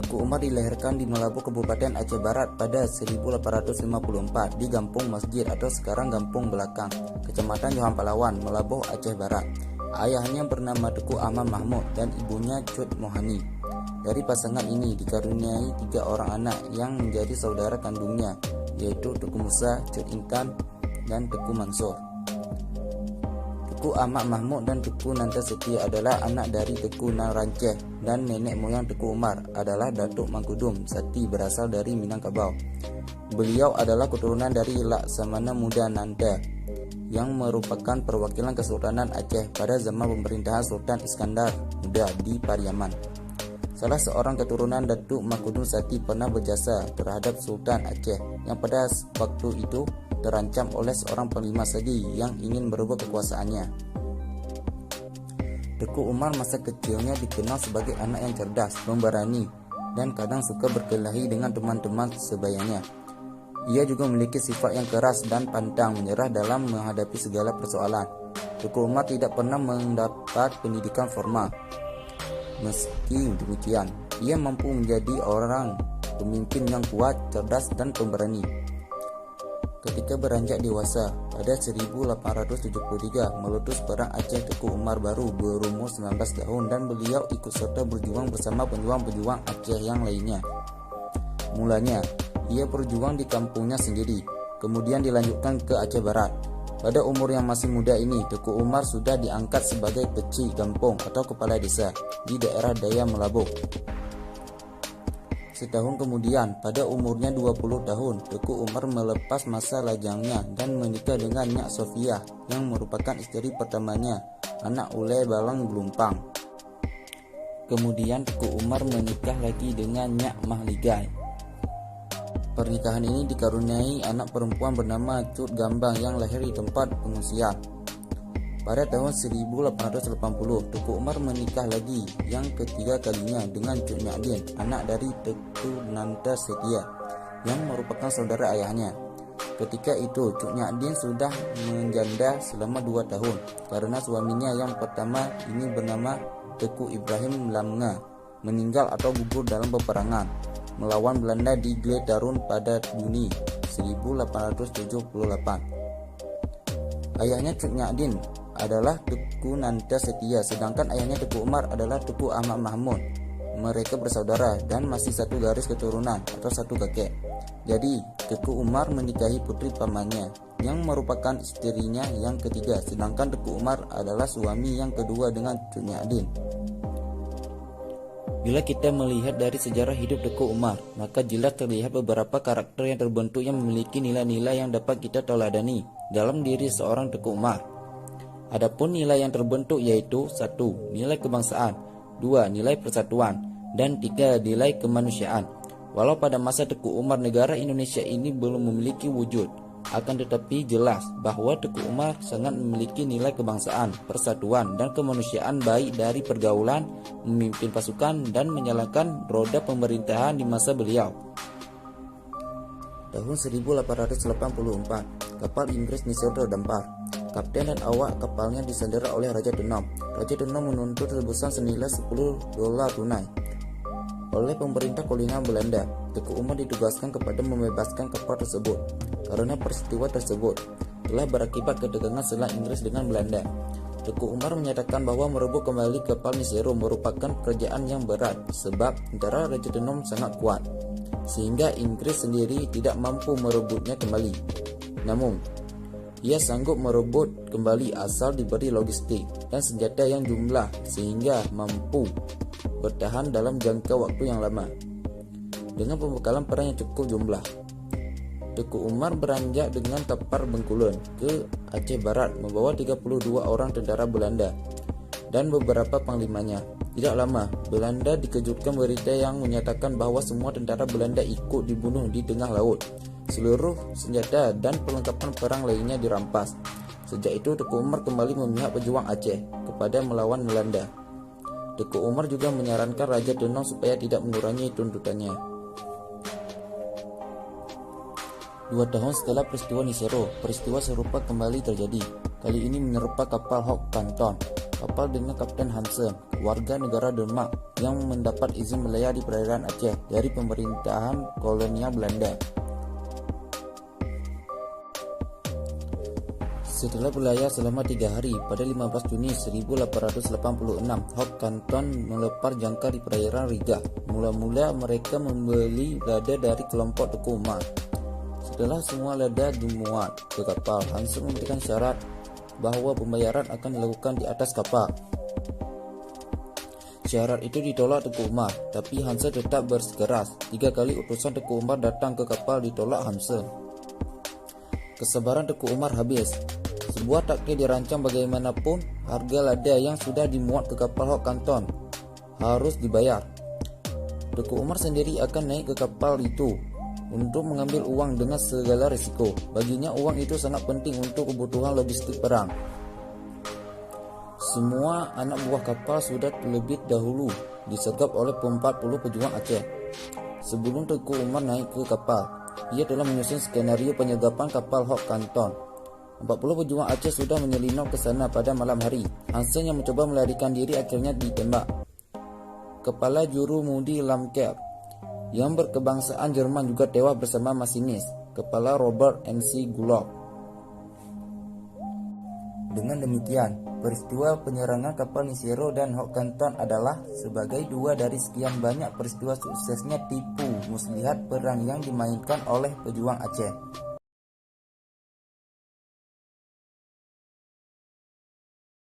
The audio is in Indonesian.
Teku Umar dilahirkan di Melabu, Kabupaten Aceh Barat pada 1854 di Gampung Masjid atau sekarang Gampung Belakang, Kecamatan Johan Palawan, Melabu, Aceh Barat. Ayahnya bernama Teku Ahmad Mahmud dan ibunya Cut Mohani. Dari pasangan ini dikaruniai 3 orang anak yang menjadi saudara kandungnya, yaitu Teku Musa, Cut Intan, dan Teku Mansur. Teku Ahmad Mahmud dan Teku Nanta Setia adalah anak dari Teku Naranceh, dan nenek moyang Teku Umar adalah Datuk Mangkudum Sati berasal dari Minangkabau. Beliau adalah keturunan dari Laksamana Muda Nanda yang merupakan perwakilan Kesultanan Aceh pada zaman pemerintahan Sultan Iskandar Muda di Pariaman. Salah seorang keturunan Datuk Mangkudum Sati pernah berjasa terhadap Sultan Aceh yang pada waktu itu terancam oleh seorang panglima Sadi yang ingin merebut kekuasaannya. Teku Umar masa kecilnya dikenal sebagai anak yang cerdas, pemberani, dan kadang suka berkelahi dengan teman-teman sebayanya. Ia juga memiliki sifat yang keras dan pantang menyerah dalam menghadapi segala persoalan. Teku Umar tidak pernah mendapat pendidikan formal. Meski demikian, ia mampu menjadi orang pemimpin yang kuat, cerdas, dan pemberani. Ketika beranjak dewasa, pada 1873 meletus perang Aceh, Teku Umar baru berumur 19 tahun dan beliau ikut serta berjuang bersama pejuang-pejuang Aceh yang lainnya. Mulanya, ia berjuang di kampungnya sendiri, kemudian dilanjutkan ke Aceh Barat. Pada umur yang masih muda ini, Teku Umar sudah diangkat sebagai peci kampung atau kepala desa di daerah Daya Melabu. Setahun kemudian, pada umurnya 20 tahun, Teku Umar melepas masa lajangnya dan menikah dengan Nyak Sofia yang merupakan istri pertamanya, anak Ule Balang Belumpang. Kemudian Teku Umar menikah lagi dengan Nyak Mahligai. Pernikahan ini dikaruniai anak perempuan bernama Cut Gambang yang lahir di tempat pengungsian. Pada tahun 1880, Teku Umar menikah lagi yang ketiga kalinya dengan Cut Nyadin, anak dari Teku Nanta Setia, yang merupakan saudara ayahnya. Ketika itu, Cut Nyadin sudah menjanda selama 2 tahun karena suaminya yang pertama ini bernama Teku Ibrahim Lamnga meninggal atau gugur dalam peperangan melawan Belanda di Gletarun pada Juni 1878. Ayahnya Cut Nyadin adalah Teku Nanta Setia, sedangkan ayahnya Teku Umar adalah Teku Ahmad Mahmud. Mereka bersaudara dan masih satu garis keturunan atau satu kakek. Jadi, Teku Umar menikahi putri pamannya yang merupakan istrinya yang ketiga, sedangkan Teku Umar adalah suami yang kedua dengan Cut Nyadin. Bila kita melihat dari sejarah hidup Teku Umar, maka jelas terlihat beberapa karakter yang terbentuk yang memiliki nilai-nilai yang dapat kita teladani dalam diri seorang Teku Umar. Adapun nilai yang terbentuk yaitu 1. Nilai kebangsaan, 2. Nilai persatuan, dan 3. Nilai kemanusiaan. Walau pada masa Teku Umar negara Indonesia ini belum memiliki wujud, akan tetapi jelas bahwa Teku Umar sangat memiliki nilai kebangsaan, persatuan, dan kemanusiaan baik dari pergaulan, memimpin pasukan, dan menyalakan roda pemerintahan di masa beliau. Tahun 1884, kapal Inggris Nisor terdampar. Kapten dan awak kapalnya disandera oleh Raja Tenom. Raja Tenom menuntut tebusan senilai $10 tunai oleh pemerintah kolonial Belanda. Teku Umar ditugaskan kepada membebaskan kapal tersebut. Karena peristiwa tersebut telah berakibat ketegangan setelah Inggris dengan Belanda. Teku Umar menyatakan bahwa merebut kembali kapal Nisero merupakan pekerjaan yang berat sebab tentara Raja Tenom sangat kuat, sehingga Inggris sendiri tidak mampu merebutnya kembali. Namun, ia sanggup merebut kembali asal diberi logistik dan senjata yang jumlah sehingga mampu bertahan dalam jangka waktu yang lama. Dengan pembekalan perang yang cukup jumlah, Teku Umar beranjak dengan kapal Bengkulu ke Aceh Barat membawa 32 orang tentara Belanda dan beberapa panglimanya. Tidak lama, Belanda dikejutkan berita yang menyatakan bahwa semua tentara Belanda ikut dibunuh di tengah laut. Seluruh senjata dan perlengkapan perang lainnya dirampas. Sejak itu Teku Umar kembali memihak pejuang Aceh kepada melawan Belanda. Teku Umar juga menyarankan Raja Tenom supaya tidak mengurangi tuntutannya. 2 tahun setelah peristiwa Nisero, peristiwa serupa kembali terjadi. Kali ini menyerupai kapal Hoek Kanton, kapal dengan Kapten Hansen, warga negara Denmark yang mendapat izin melayar di perairan Aceh dari pemerintahan kolonial Belanda. Setelah berlayar selama 3 hari, pada 15 Juni 1886, Hoek Kanton melepar jangkar di perairan Riga. Mula-mula mereka membeli lada dari kelompok Teku Umar. Setelah semua lada dimuat ke kapal, Hansen memberikan syarat bahwa pembayaran akan dilakukan di atas kapal. Syarat itu ditolak Teku Umar, tapi Hansen tetap bersikeras. 3 kali utusan Teku Umar datang ke kapal ditolak Hansen. Kesabaran Teku Umar habis. Sebuah taktik dirancang bagaimanapun, harga lada yang sudah dimuat ke kapal Hoek Kanton harus dibayar. Teku Umar sendiri akan naik ke kapal itu untuk mengambil uang dengan segala risiko. Baginya uang itu sangat penting untuk kebutuhan logistik perang. Semua anak buah kapal sudah terlebih dahulu disergap oleh 40 pejuang Aceh. Sebelum Teku Umar naik ke kapal, ia telah menyusun skenario penyergapan kapal Hoek Kanton. 40 pejuang Aceh sudah menyelinap ke sana pada malam hari. Hansen yang mencoba melarikan diri akhirnya ditembak. Kepala juru mudi Lamkerk yang berkebangsaan Jerman juga tewas bersama masinis, kepala Robert MC Gulock. Dengan demikian, peristiwa penyerangan kapal Nisero dan Hoek Kanton adalah sebagai 2 dari sekian banyak peristiwa suksesnya tipu muslihat perang yang dimainkan oleh pejuang Aceh.